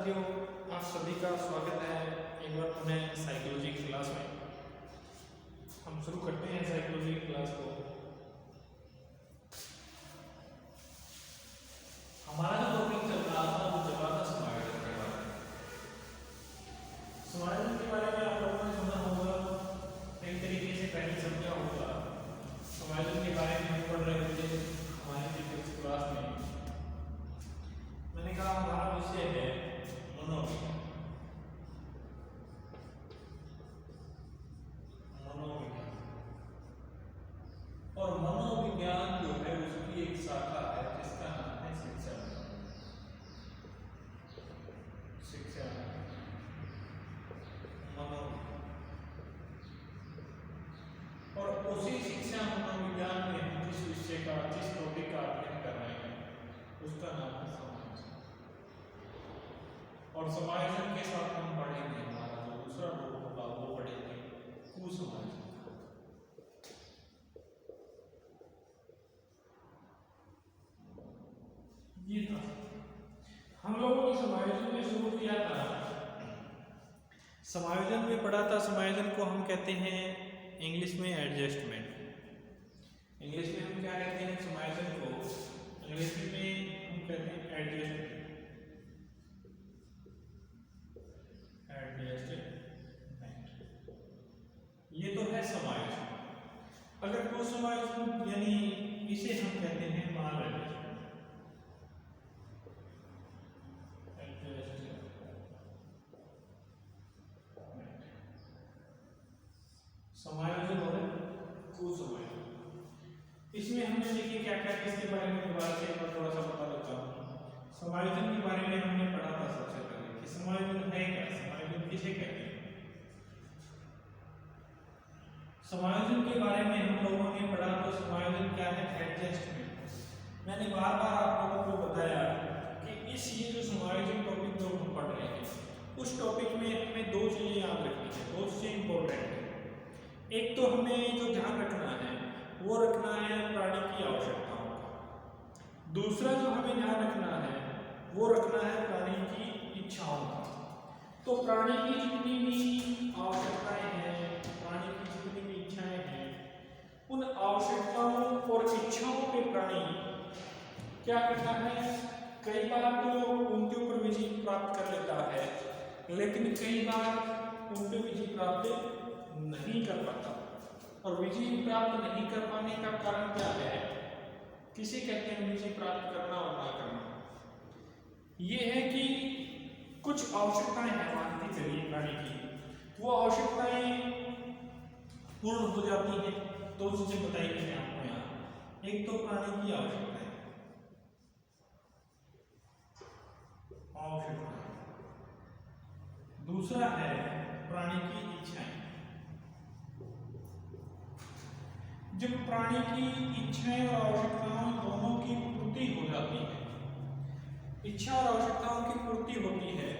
साथियों, आप सभी का स्वागत है एक बार पुनः साइकोलॉजी की क्लास में। हम शुरू करते हैं साइकोलॉजी की क्लास को। हमारा जो टॉपिक चल रहा था वो चल रहा था समायोजन के बारे में। समायोजन के बारे में आप लोगों ने सुना होगा, कई तरीके से पहले समझा होगा। समायोजन के बारे में हम पढ़ रहे थे हमारी फिजिक्स क्लास में। मैंने कहा हमारा विषय है मनोविज्ञान। और मनोविज्ञान जो है उसकी एक शाखा है जिसका नाम है शिक्षा। शिक्षा और उसी शिक्षा मनोविज्ञान में हम जिस विषय का जिस टॉपिक का अध्ययन कर रहे हैं उसका नाम है समायोजन। और समायोजन के साथ हम पढ़ेंगे हमारा जो दूसरा टॉपिक होगा वो पढ़ेंगे कुसमायोजन। ये था हम लोगों ने समायोजन में शुरू किया था। समायोजन में पढ़ा था, समायोजन को हम कहते हैं इंग्लिश में एडजस्टमेंट। इंग्लिश में हम क्या कहते हैं समायोजन को? अंग्रेजी में हम कहते हैं एडजस्टमेंट। ये तो है समायोजन। अगर कुसमायोजन यानी इसे हम कहते हैं माल समायोजन और कुसमायोजन। इसमें हमने देखिए क्या क्या किसके बारे में दोबारा से थोड़ा सा बता देता हूँ। समायोजन के बारे में हमने पढ़ा था सबसे पहले कि समायोजन है क्या, समायोजन किसे कहते हैं। समायोजन के बारे में हम लोगों ने पढ़ा तो समायोजन क्या है? एडजस्टमेंट। मैंने बार बार आप लोगों को बताया कि इस ये जो समायोजन टॉपिक जो हम पढ़ रहे हैं उस टॉपिक में हमें दो चीजें याद रखनी है, दो चीजें इंपॉर्टेंट है। एक तो हमें जो ध्यान रखना है वो रखना है प्राणी की आवश्यकताओं का। दूसरा जो हमें ध्यान रखना है वो रखना है प्राणी की इच्छाओं का। तो प्राणी की जितनी भी आवश्यकताएं हैं, प्राणी की जितनी भी इच्छाएं हैं, उन आवश्यकताओं और इच्छाओं पे प्राणी क्या करता है? कई बार तो उनके ऊपर विजय प्राप्त कर लेता है, लेकिन कई बार उन पे विजय प्राप्त नहीं कर पाता। और विजय प्राप्त नहीं कर पाने का कारण क्या है? किसे कहते हैं विजय प्राप्त करना और ना करना? ये है कि कुछ आवश्यकताएं हैं मान के चलिए प्राणी की, वो आवश्यकताएं पूर्ण हो जाती हैं। दो चीजें बताई मैंने आपको यहाँ। एक तो प्राणी की आवश्यकताएं, दूसरा है प्राणी की इच्छाएं। जब प्राणी की इच्छाएं और आवश्यकताओं दोनों की पूर्ति हो जाती है, इच्छा और आवश्यकताओं की पूर्ति होती है,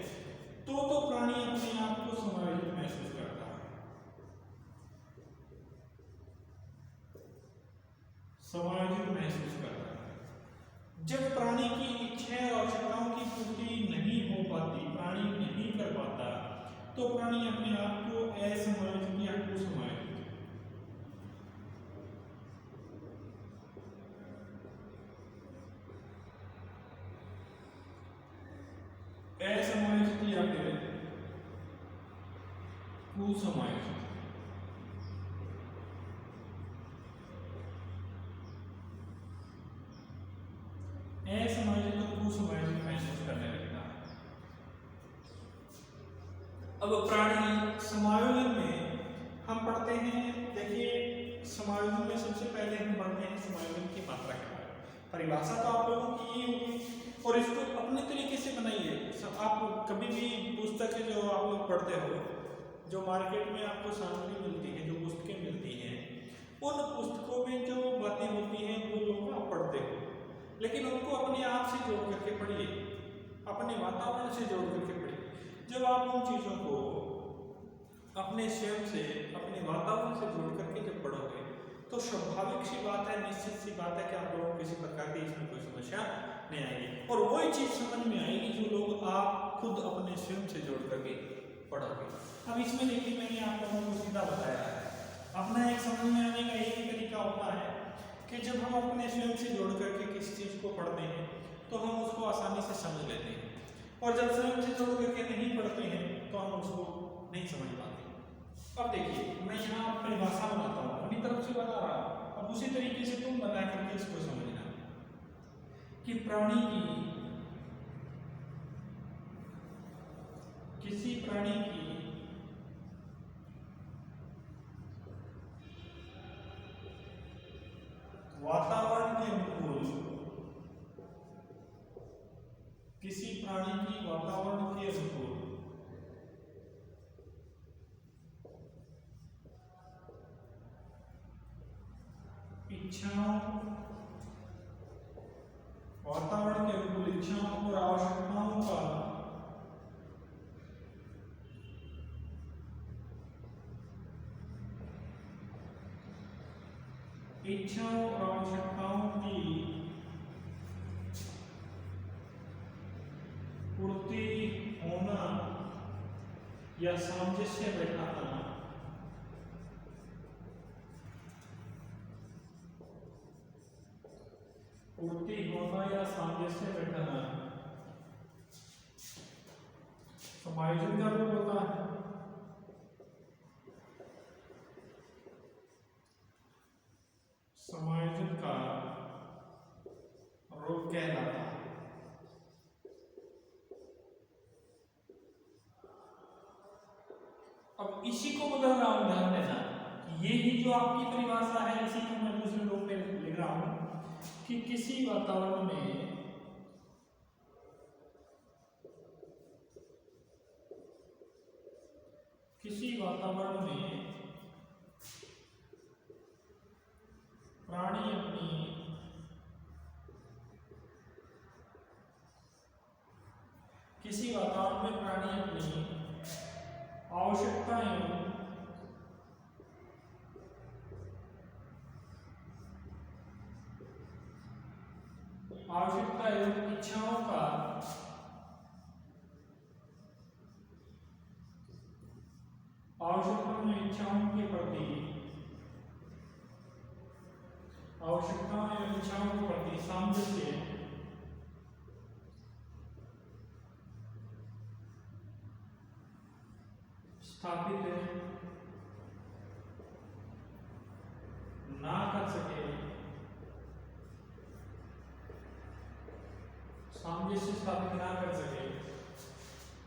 तो प्राणी अपने आप को समायोजित महसूस करता है। समायोजित महसूस करता है। जब प्राणी की इच्छाएं और आवश्यकताओं की पूर्ति नहीं हो पाती, प्राणी नहीं कर पाता, तो प्राणी अपने आप को असमायोजित या कुसमायोजित या फिर कुसमायोजित। असमायोजित और कुसमायोजित महसूस करने लगता है। अब प्राणी समायोजन में हम पढ़ते हैं, देखिए समायोजन में सबसे पहले हम पढ़ते हैं समायोजन की मात्रा के बारे में। परिभाषा तो आप लोगों की ये होगी और इसको अपने तरीके से बनाइए। आप कभी भी पुस्तकें जो आप लोग पढ़ते हो, जो मार्केट में आपको सामग्री मिलती है, जो पुस्तकें मिलती हैं, उन पुस्तकों में जो बातें होती हैं वो लोग आप पढ़ते हो, लेकिन उनको अपने आप से जोड़ करके पढ़िए, अपने वातावरण से जोड़ करके पढ़िए। जब आप उन चीज़ों को अपने स्वयं से, अपने वातावरण से जोड़ करके जब पढ़ोगे तो स्वाभाविक सी बात है, निश्चित सी बात है कि आप लोगों को किसी प्रकार की इसमें कोई समस्या नहीं आएगी। और वही चीज़ समझ में आएगी जो लोग आप खुद अपने स्वयं से जोड़ करके पढ़ोगे। अब इसमें देखिए मैंने आप लोगों को सीधा बताया है, अपना एक समझ में आने का एक ही तरीका होता है कि जब हम अपने स्वयं से जोड़ करके किसी चीज़ को पढ़ते हैं तो हम उसको आसानी से समझ लेते हैं, और जब स्वयं से जोड़ करके नहीं पढ़ते हैं तो हम उसको नहीं समझ पाते। अब देखिए मैं यहाँ परिभाषा बनाता हूँ, अपनी तरफ से बता रहा हूँ, अब उसी तरीके से तुम बता करके इसको समझना कि प्राणी की, किसी प्राणी की वातावरण के अनुकूल, किसी प्राणी की वातावरण के अनुकूल इच्छाओं, वातावरण के अनुकूल इच्छाओं और आवश्यकताओं का इच्छाओं और आवश्यकताओं की पूर्ति होना या सामंजस्य बैठाना पूर्ति होना या सामंजस्य बैठाना समायोजन का रूप होता है। समायोजन का रूप कहलाता है। अब इसी को बदल रहा हूं, ध्यान देना, ये ही जो आपकी परिभाषा है इसी को मैं दूसरे रूप में लिख रहा हूं कि किसी वातावरण में प्राणी अपनी आवश्यकता एवं इच्छाओं का आवश्यकताओं एवं इच्छाओं के प्रति सामंजस्य स्थापित ना कर सके, सामंजस्य स्थापित ना कर सके,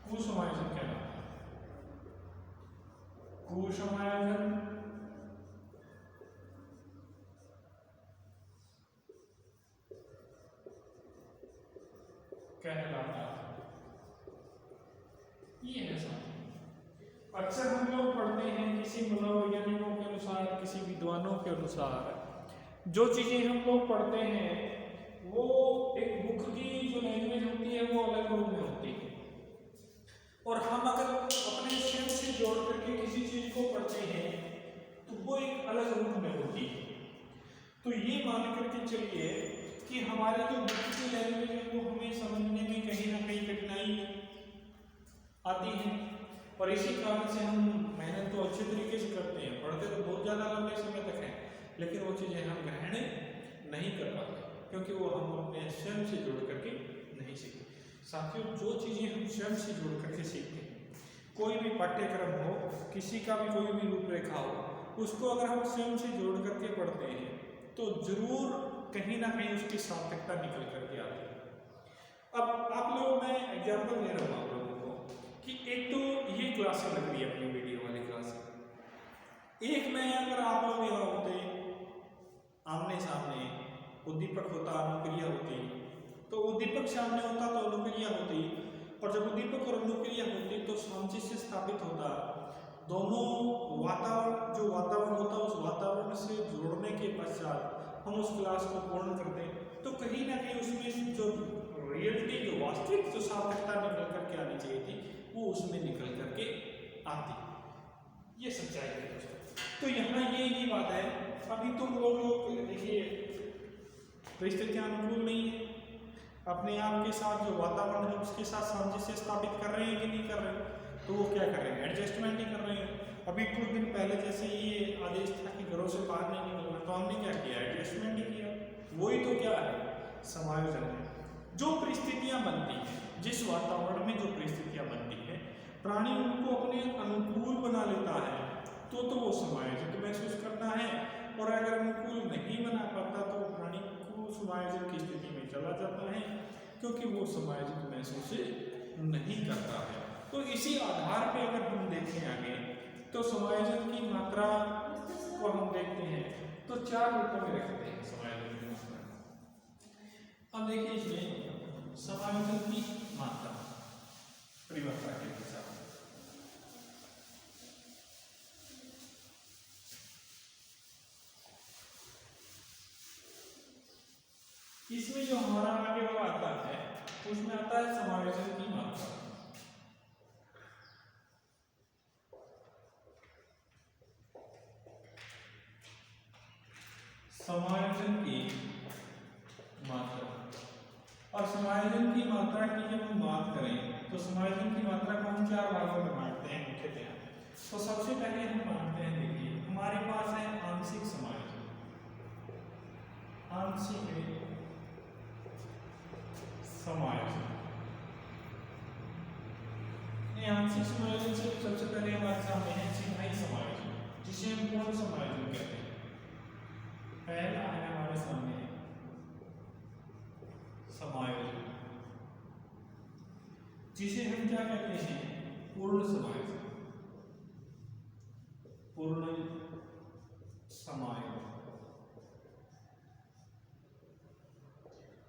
कुसमायोजन कहलाता है। कुसमायोजन कहलाता है। ये है सब। अक्सर हम लोग पढ़ते हैं किसी मनोवैज्ञानिकों के अनुसार, किसी विद्वानों के अनुसार, जो चीजें हम लोग पढ़ते हैं वो एक बुक की जो लैंग्वेज होती है वो अलग रूप में होती है, और हम अगर अपने स्वयं से जोड़ करके किसी चीज को पढ़ते हैं तो वो एक अलग रूप में होती है। तो ये मान करके चलिए कि हमारी जो बुक की लैंग्वेज है वो हमें समझने में कहीं ना कहीं कठिनाई आती है, और इसी कारण से हम मेहनत तो अच्छे तरीके से करते हैं, पढ़ते तो बहुत ज़्यादा लंबे समय तक हैं, लेकिन वो चीज़ें हम ग्रहण नहीं कर पाते क्योंकि वो हम अपने स्वयं से जोड़ करके नहीं सीखते। साथियों, जो चीज़ें हम स्वयं से जोड़ करके सीखते हैं, कोई भी पाठ्यक्रम हो, किसी का भी कोई भी रूपरेखा हो, उसको अगर हम स्वयं से जोड़ करके पढ़ते हैं तो जरूर कहीं ना कहीं उसकी सार्थकता निकल करके आती है। अब आप लोग, मैं एग्जाम्पल दे रहा हूँ आप लोगों को कि एक तो ये क्लासें लग रही है अपनी वीडियो वाली क्लास, एक में अगर आप लोग यहाँ होते आमने सामने, उद्दीपक होता अनुक्रिया होती, तो उद्दीपक सामने होता तो अनुक्रिया होती, और जब उद्दीपक और अनुक्रिया होती तो सामंजस्य स्थापित होता। दोनों जो वातावरण होता उस वातावरण से जोड़ने के पश्चात हम उस क्लास को पूर्ण करते, तो कहीं ना कहीं उसमें जो रियलिटी, जो वास्तविक जो सार्थकता निकल करके आनी चाहिए थी वो उसमें निकल करके आती। ये सच्चाई है दोस्तों। तो यहाँ ये बात है, अभी तुम लोग देखिए परिस्थितियाँ अनुकूल नहीं है, अपने आप के साथ जो वातावरण है उसके साथ सामंजस्य स्थापित कर रहे हैं कि नहीं कर रहे हैं? तो वो क्या कर रहे हैं? एडजस्टमेंट ही कर रहे हैं। अभी कुछ दिन पहले जैसे ये आदेश था कि घरों से बाहर नहीं निकलना, तो हमने क्या किया? एडजस्टमेंट ही किया। वही तो क्या है? समायोजन है। जो परिस्थितियां बनती हैं, जिस वातावरण में जो परिस्थितियां बनती है, प्राणी उनको अपने अनुकूल बना लेता है, तो वो समायोजित महसूस करता है। और अगर अनुकूल नहीं बना पाता तो प्राणी को समायोजन की स्थिति में चला जाता है, क्योंकि वो समायोजित महसूस नहीं करता है। तो इसी आधार पे अगर हम देखें आगे, तो समायोजन की मात्रा को हम देखते हैं तो 4 रूपों में रखते हैं समायोजन की मात्रा। अब देखिए इसमें समायोजन की मात्रा परिभाषा के हिसाब से इसमें जो हमारा आगे वो आता है उसमें आता है समायोजन की मात्रा। समायोजन की मात्रा। और समायोजन की मात्रा की जब हम बात करें तो समायोजन की मात्रा को हम 4 भागों में बांटते हैं मुख्यतः। तो सबसे पहले हम मानते हैं, देखिए हमारे पास है आंशिक समायोजन। आंशिक समायोजन, आंशिक समायोजन से सबसे पहले हमारे सामने है चिन्हाई समायोजन, जिसे हम पूर्ण समायोजन कहते हैं। पहला है हमारे सामने समायोजन, जिसे हम क्या कहते हैं? पूर्ण समायोजन। पूर्ण समायोजन।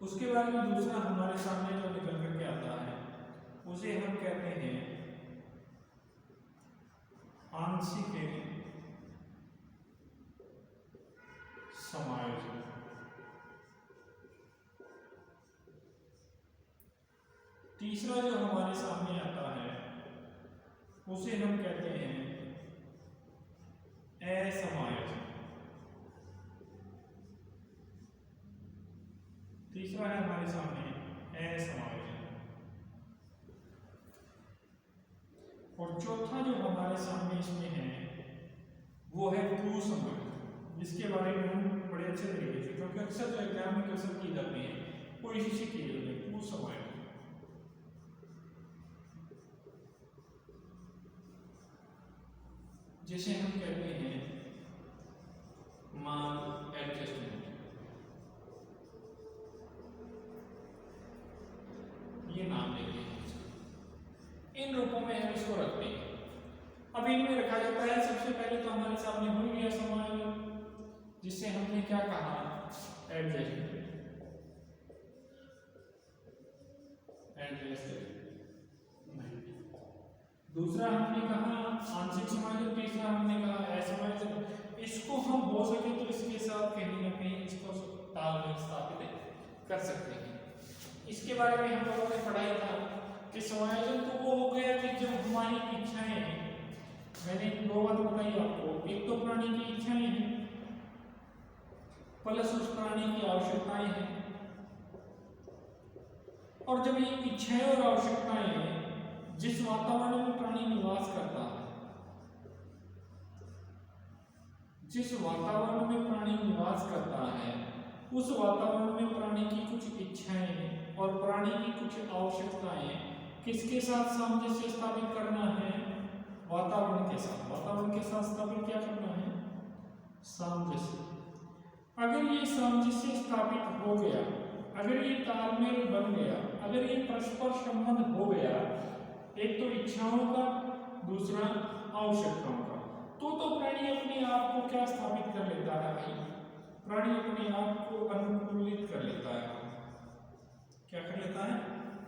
उसके बाद में दूसरा हमारे सामने जो निकल करके आता है उसे हम कहते हैं आंशिक समायोजन। तीसरा जो हमारे सामने आता है उसे हम कहते हैं असमायोजन। तीसरा है हमारे सामने असमायोजन। और चौथा जो हमारे सामने इसमें है वो है कुसमायोजन, जिसके बारे में हम बड़े अच्छे तरीके से, क्योंकि अक्सर जो एग्जाम में क्वेश्चन की जाती है वो इसी से की जाती है, कुसमायोजन। जिसे हम कहते हैं मान एडजस्टमेंट। ये नाम देते हैं, इन रूपों में हम इसको रखते हैं। अब इनमें रखा जाता है, सबसे पहले तो हमारे सामने हो गया समायोजन, जिससे हमने क्या कहा? एडजस्टमेंट। दूसरा हमने कहा आंशिक समायोजन, तीसरा हमने कहा असमायोजन। इसको हम हो सके तो इसके साथ कहीं ना कहीं इसको तालमेल स्थापित कर सकते हैं। इसके बारे में हम लोगों ने पढ़ाया था कि समायोजन तो वो हो गया कि जब हमारी इच्छाएं, मैंने 2 बात बताई आपको, एक तो प्राणी की इच्छाएं हैं प्लस उस प्राणी की आवश्यकताएं हैं। और जब ये इच्छाएं और आवश्यकताएं हैं, जिस वातावरण में प्राणी निवास करता है, जिस वातावरण में प्राणी निवास करता है, उस वातावरण में प्राणी की कुछ इच्छाएं और प्राणी की कुछ आवश्यकताएं किसके साथ सामंजस्य स्थापित करना है? वातावरण के साथ। वातावरण के साथ स्थापित क्या करना है? सामंजस्य। अगर ये सामंजस्य स्थापित हो गया, अगर ये तालमेल बन गया, अगर ये परस्पर संबंध हो गया, एक तो इच्छाओं का, दूसरा आवश्यकताओं का, तो प्राणी अपने आप को क्या स्थापित कर लेता है भाई? प्राणी अपने आप को अनुकूलित कर लेता है। क्या कर लेता है?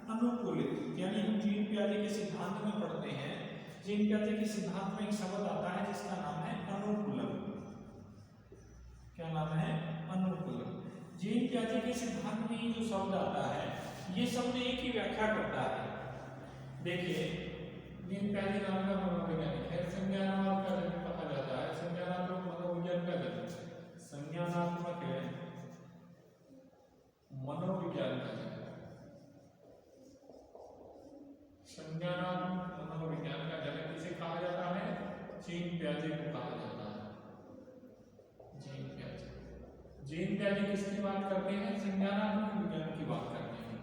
अनुकूलित। यानी हम जीन प्याजे के सिद्धांत में पढ़ते हैं, जीन प्याजे के सिद्धांत में एक शब्द आता है जिसका नाम है अनुकूलन। क्या नाम है? अनुकूलन। जीन प्याजे के सिद्धांत में जो शब्द आता है, ये शब्द एक ही व्याख्या करता है। देखिए, जीन प्याजे नाम का मनोवैज्ञानिक है, संज्ञानात्मक का जन्म कहा जाता है, संज्ञानात्मक मनोविज्ञान का जन्म, संज्ञानात्मक है मनोविज्ञान का जन्म। जीन प्याजे किसकी बात करते हैं? संज्ञानात्मक विज्ञान की बात करते हैं।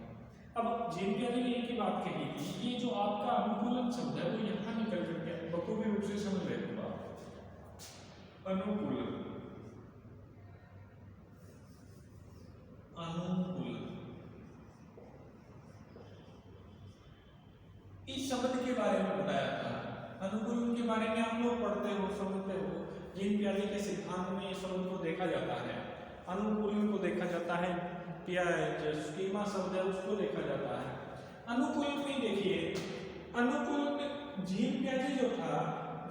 अब जीन प्याजे ने एक ही बात कही थी, ये जो आपका अनुकूलन शब्द है वो यहाँ निकल करके बखूबी रूप से समझ रहे होगा। अनुकूलन, अनुकूलन इस शब्द के बारे में बताया था। अनुकूलन के बारे में आप लोग पढ़ते हो, समझते हो। जीन प्याजे के सिद्धांत में इस शब्द को देखा जाता है, अनुकूलन को देखा जाता है, जो स्कीमा शब्द है उसको देखा जाता है। अनुकूलन में देखिए, अनुकूलन जीन प्याजे जो था,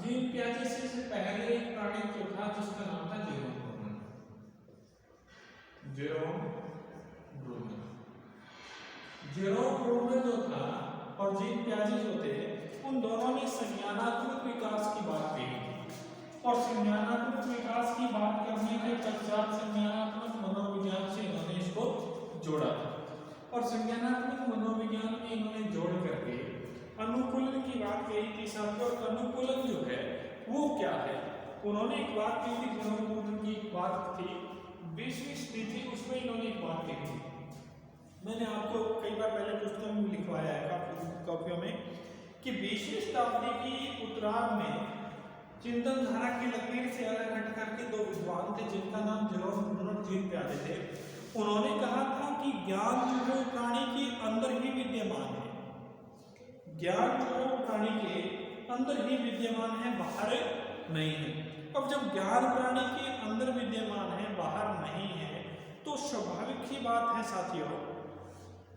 जीन प्याजे से पहले एक प्राणी जो था जिसका नाम था Jerome Bruner. Jerome Bruner, Jerome Bruner जो था और जीन प्याजे जो थे, उन दोनों ने संज्ञानात्मक विकास की बात कही थी। और संज्ञानात्मक विकास की बात करने के पश्चात संज्ञानात्मक मनोविज्ञान से इन्होंने इसको जोड़ा था। और संज्ञानात्मक मनोविज्ञान में इन्होंने जोड़ करके अनुकूलन की बात कही थी साथियों। अनुकूलन जो है वो क्या है? उन्होंने एक बात कही थी, अनुकूलन की एक बात थी 20वीं स्थिति, उसमें इन्होंने एक बात कही थी। मैंने आपको कई बार पहले पुस्तक में लिखवाया है कॉपियों में कि 20वीं शताब्दी की उत्तरार्ध में चिंतन धारा की लकीर से अलग हट करके दो विद्वान थे जिनका नाम जेरोम ब्रूनर, जीन प्याजे थे। उन्होंने कहा था कि ज्ञान जो है प्राणी के अंदर ही विद्यमान है। ज्ञान जो है प्राणी के अंदर ही विद्यमान है, बाहर नहीं है। अब जब ज्ञान प्राणी के अंदर विद्यमान है, बाहर नहीं है, तो स्वाभाविक ही बात है साथियों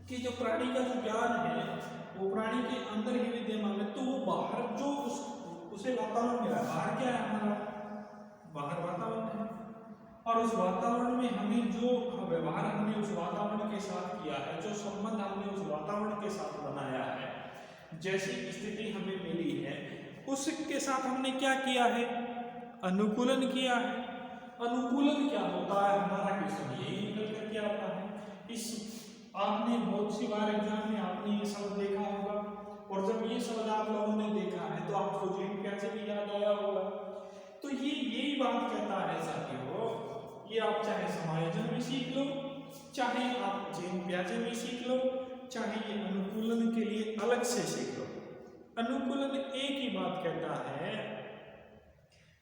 कि जो प्राणी का जो ज्ञान है वो प्राणी के अंदर ही विद्यमान है, तो वो बाहर जो उसे वातावरण मिला, बाहर क्या है हमारा? बाहर वातावरण है। और उस वातावरण में हमें जो व्यवहार हमने उस वातावरण के साथ किया है, जो संबंध हमने उस वातावरण के साथ बनाया है, जैसी स्थिति हमें मिली है, उसके साथ हमने क्या किया है? अनुकूलन किया है। अनुकूलन क्या होता है? हमारा क्वेश्चन यही निकल कर क्या आता है। इस आपने बहुत सी बार एग्जाम में आपने ये शब्द देखा होगा, और जब ये शब्द आप लोगों ने देखा है तो आपको जीन प्याजे भी याद आया होगा। तो ये यही बात कहता है साथियों, ये आप चाहे समायोजन में सीख लो, चाहे आप जीन प्याजे में सीख लो, चाहे ये अनुकूलन के लिए अलग से सीख लो। अनुकूलन एक ही बात कहता है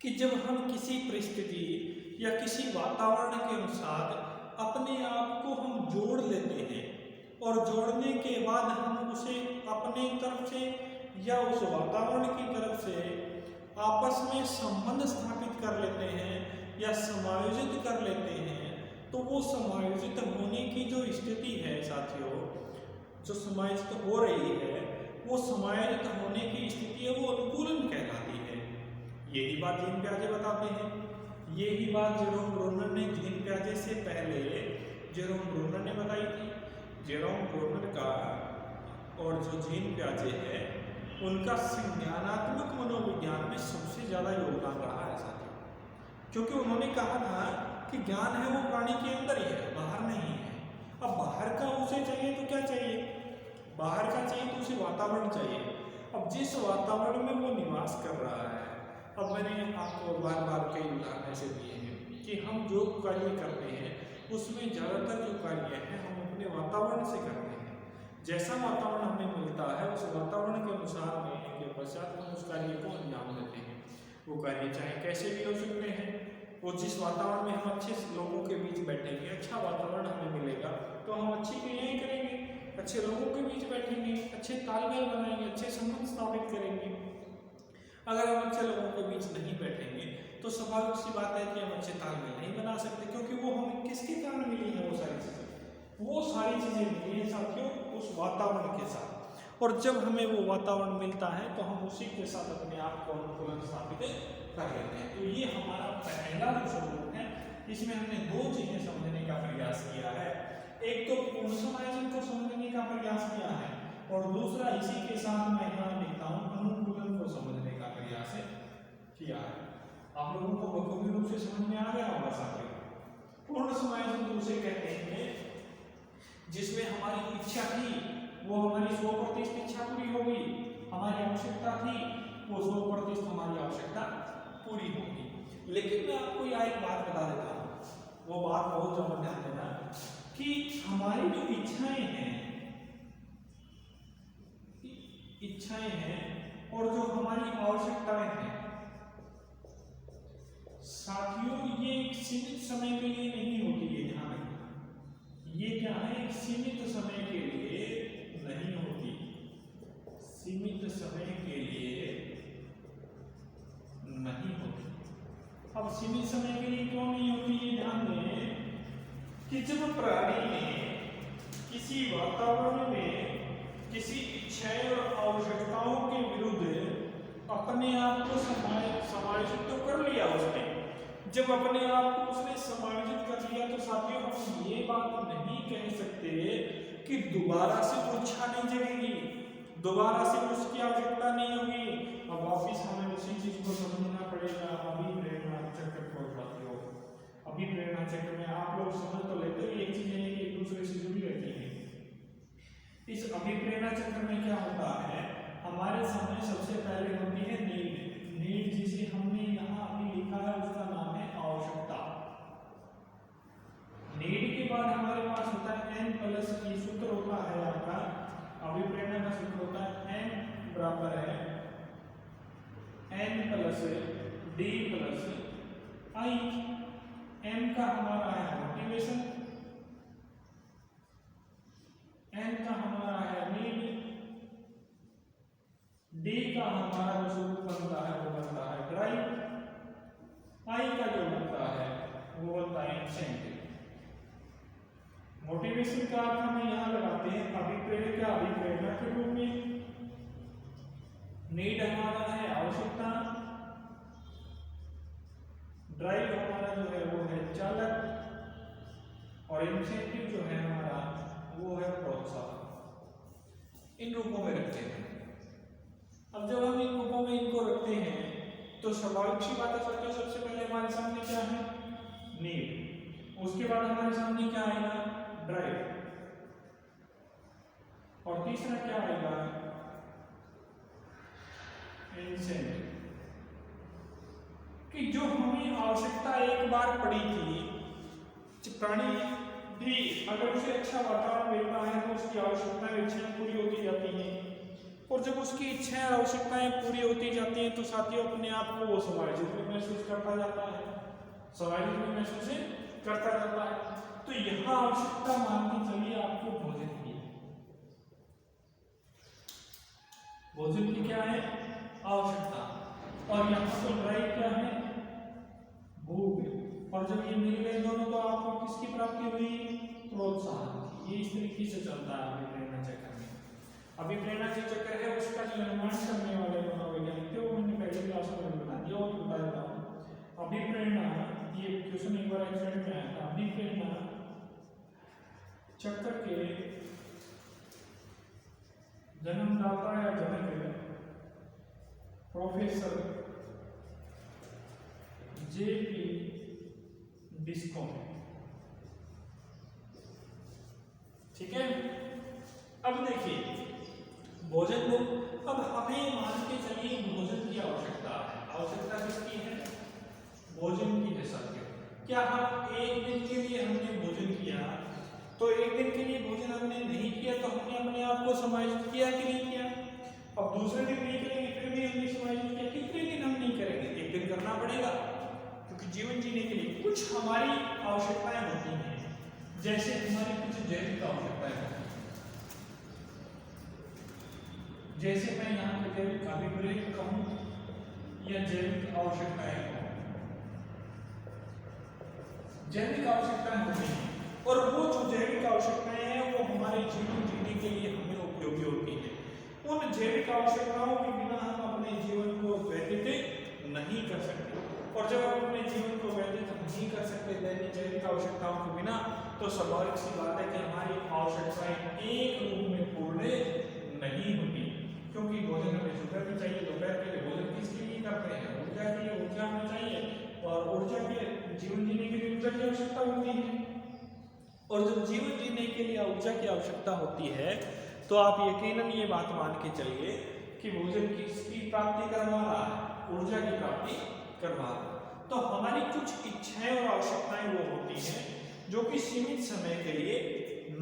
कि जब हम किसी परिस्थिति या किसी वातावरण के अनुसार अपने आप को हम जोड़ लेते हैं, और जोड़ने के बाद हम उसे अपने तरफ से या उस वातावरण की तरफ से आपस में संबंध स्थापित कर लेते हैं या समायोजित कर लेते हैं, तो वो समायोजित होने की जो स्थिति है साथियों, जो समायोजित हो रही है, वो समायोजित होने की स्थिति है, वो अनुकूलन कहलाती है। यही बात जीन प्याजे बताते हैं। यही बात जेरोम ब्रूनर ने जीन प्याजे से पहले जेरोम ब्रूनर ने बताई थी। जेरोम ब्रूनर का और जो जीन प्याजे है उनका संज्ञानात्मक मनोविज्ञान में सबसे ज़्यादा योगदान रहा है साथियों, क्योंकि उन्होंने कहा था कि ज्ञान है वो प्राणी के अंदर ही है, बाहर नहीं है। अब बाहर का उसे चाहिए तो क्या चाहिए? बाहर का चाहिए तो उसे वातावरण चाहिए। अब जिस वातावरण में वो निवास कर रहा है, अब मैंने आपको बार बार कई उदाहरण ऐसे दिए हैं कि हम जो कार्य करते हैं उसमें ज़्यादातर जो कार्य है हम अपने वातावरण से करते हैं। जैसा वातावरण हमें मिलता है उस वातावरण के अनुसार में के पश्चात हम उस कार्य को अंजाम देते हैं। वो कार्य चाहे कैसे भी हो सकते हैं। वो जिस वातावरण में हम अच्छे लोगों के बीच बैठेंगे, अच्छा वातावरण हमें मिलेगा तो हम अच्छी क्रियाएं करेंगे, अच्छे लोगों के बीच बैठेंगे, अच्छे तालमेल बनाएंगे, अच्छे संबंध स्थापित करेंगे। अगर हम अच्छे लोगों के बीच नहीं बैठेंगे तो स्वाभाविक सी बात है कि हम अच्छे तालमेल नहीं बना सकते, क्योंकि वो हमें किसके कारण मिली है? वो सारी चीज़ें मिली हैं साथियों उस वातावरण के साथ। और जब हमें वो वातावरण मिलता है तो हम उसी के साथ अपने आप को अनुकूलन स्थापित कर लेते हैं। तो ये हमारा पहला जो स्वरूप है, इसमें हमने दो चीज़ें समझने का प्रयास किया है। एक तो पूर्ण समायोजन को समझने का प्रयास किया है, और दूसरा इसी के साथ मैं यहाँ लिखता हूँ अनुकूलन को समझने का प्रयास किया है। आप लोगों को बखूबी रूप से समझ में आ गया होगा साथियों। पूर्ण समायोजन तो उसे कहते हैं जिसमें हमारी इच्छा थी वो हमारी 100% इच्छा पूरी हो गई, हमारी आवश्यकता थी वो 100% हमारी आवश्यकता पूरी होगी। लेकिन मैं आपको यहाँ एक बात बता देता हूँ, वो बात बहुत ज्यादा ध्यान देना कि हमारी जो इच्छाएं हैं और जो हमारी आवश्यकताएं हैं साथियों, ये एक सीमित समय के लिए नहीं होती है। ध्यान रखना, ये क्या है, एक सीमित समय के लिए नहीं होती, सीमित समय के लिए नहीं होती। अब सीमित समय के लिए क्यों नहीं होती, ये ध्यान दें कि जब प्राणी ने किसी वातावरण में किसी इच्छाएं और आवश्यकताओं के विरुद्ध अपने आप को समायोजित तो कर लिया उसने, जब अपने आप को उसने समायोजित कर लिया तो साथियों हम ये बात नहीं कह सकते कि दोबारा से वो इच्छा नहीं जगेगी, दोबारा से उसकी आवश्यकता नहीं होगी। अब वापिस हमें उसी चीज को समझना पड़ेगा। अभिप्रेरणा चक्र को साथियों, अभिप्रेरणा चक्र में आप लोग समझ तो लेते हो एक चीज है कि एक दूसरे से जुड़ी रहती है। इस अभिप्रेरणा चक्र में क्या होता है, हमारे सामने सबसे पहले होती है नीड। नीड जिसे हमने यहाँ अभी लिखा है उसका नाम है आवश्यकता। नीड के बाद हमारे पास होता है n प्लस ई, सूत्र होता है आपका अभिप्रेरणा का सूत्र होता है n बराबर है n प्लस डी प्लस आई। m का हमारा है मोटिवेशन, n का हमारा है नीड, d का हमारा जो सूत्र बनता है वो बनता है ड्राइव, i का जो बनता है वो बनता है इंसेंटिव। मोटिवेशन का अर्थ हम यहाँ लगाते हैं अभिप्रेरक या अभिप्रेरणा के रूप में, नीड हमारा है आवश्यकता, ड्राइव हमारा जो है वो है चालक और इंसेंटिव जो है हमारा वो है प्रोत्साहन। इन रूपों में रखते हैं। अब जब हम इन रूपों में इनको रखते हैं तो स्वाभाविक सी बात है सबके सबसे पहले हमारे सामने क्या है, नीड, उसके बाद हमारे सामने क्या आएगा, ड्राइव, और तीसरा क्या आएगा, इंसेंटिव। कि जो हमें आवश्यकता एक बार पड़ी थी, प्राणी भी अगर उसे अच्छा वातावरण मिलता है तो उसकी आवश्यकताएं इच्छाएं पूरी होती जाती हैं, और जब उसकी इच्छाएं और आवश्यकताएं पूरी होती जाती हैं तो साथियों अपने आप को वो समायोजित भी महसूस करता जाता है, समायोजित भी महसूस करता जाता है। तो यहाँ आवश्यकता मान के चलिए आपको भोजन की है, भोजन की क्या है, आवश्यकता, और यहाँ पर ड्राइव क्या है, भूख। और जब ये मिल गए दोनों तो आपको किसकी प्राप्ति हुई, प्रोत्साहन। ये इस तरीके से चलता है अभिप्रेरणा चक्र में। अभिप्रेरणा जो चक्र है उसका जो निर्माण करने वाले मनोवैज्ञानिक थे वो मैंने पहले क्लास में बता दिया और बता देता हूँ। अभिप्रेरणा, ये क्वेश्चन एक बार एग्जाम में आया था, अभिप्रेरणा चक्र के जन्मदाता या जनक प्रोफेसर जे.पी. डिस्कॉम, ठीक है। अब देखिए भोजन को, अब हमें मान के चलिए भोजन की आवश्यकता है, आवश्यकता किसकी है, भोजन की है साथियों। क्या हम एक दिन के लिए हमने भोजन किया, तो एक दिन के लिए भोजन हमने नहीं किया तो हमने अपने आप को समायोजित किया कि नहीं किया। अब दूसरे दिन नहीं करेंगे फिर भी हमने समायोजित किया, कितने दिन हम नहीं करेंगे, एक दिन करना पड़ेगा, क्योंकि जीवन जीने के लिए कुछ हमारी आवश्यकताएं होती हैं, जैसे हमारी कुछ जैविक आवश्यकताएं होती हैं, जैसे मैं यहाँ पे जैविक अभिप्रेरक कहूँ या जैविक आवश्यकताएं कहूँ, जैविक आवश्यकताएं होती हैं, और वो जो जैविक आवश्यकताएं हैं वो हमारे जीवन जीने के लिए हमें उपयोगी होती है। उन जैविक आवश्यकताओं के बिना हम अपने जीवन को व्यतीत नहीं कर सकते, और जब हम अपने जीवन को व्यतीत नहीं कर सकते दैनिक जैविक आवश्यकताओं के बिना, तो स्वाभाविक सी बात है कि हमारी आवश्यकताएं एक रूप में पूर्ण नहीं होती, क्योंकि भोजन हमें सुबह भी चाहिए, दोपहर के लिए भोजन किसके लिए करते हैं, ऊर्जा के लिए, ऊर्जा हमें चाहिए, और ऊर्जा के जीवन जीने के लिए ऊर्जा की आवश्यकता होती है। और जब जीवन जीने के लिए ऊर्जा की आवश्यकता होती है तो आप यकीनन ये बात मान के चलिए कि भोजन किसकी प्राप्ति करवा रहा है, ऊर्जा की प्राप्ति करवा रहा है। तो हमारी कुछ इच्छाएं और आवश्यकताएं वो होती हैं सीमित समय के लिए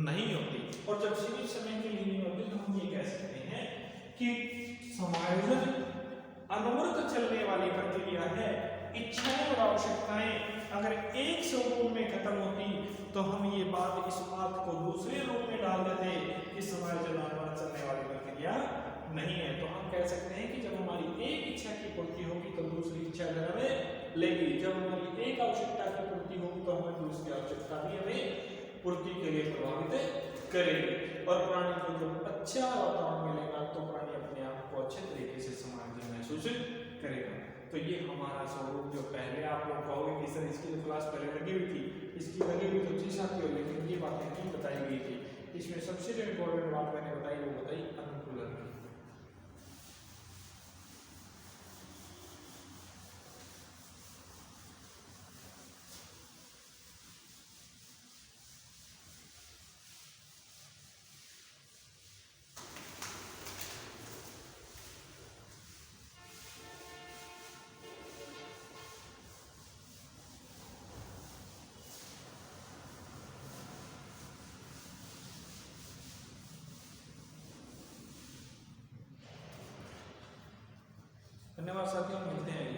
नहीं होती। और जब सीमित समय के लिए नहीं होती तो हम ये कह सकते हैं कि समायोजन अनवरत चलने वाली प्रक्रिया है। इच्छाएं और आवश्यकताएं अगर एक स्वरूप में खत्म होती तो हम ये बात इस बात को दूसरे रूप में डाल देते कि समायोजन अनवरत चलने वाली प्रक्रिया नहीं है। तो हम कह सकते हैं कि जब हमारी एक इच्छा की पूर्ति होगी तो दूसरी इच्छा हमें लेगी, जब हमारी एक आवश्यकता की पूर्ति होगी तो हमें दूसरी आवश्यकता भी हमें पूर्ति के लिए प्रभावित करेगी। और प्राणी को जब अच्छा वातावरण मिलेगा तो प्राणी अपने आप को अच्छे तरीके से समायोजन महसूस करेगा। तो ये हमारा स्वरूप जो पहले आप लोग कहोगे कि सर इसकी तो क्लास पहले लगी हुई थी, इसकी लगी हुई तो जी साथी हो, लेकिन ये बातें नहीं बताई गई थी। इसमें सबसे जो इम्पोर्टेंट बात मैंने बताई वो बताई अनुकूलन की। धन्यवाद साथियों, मिलते हैं।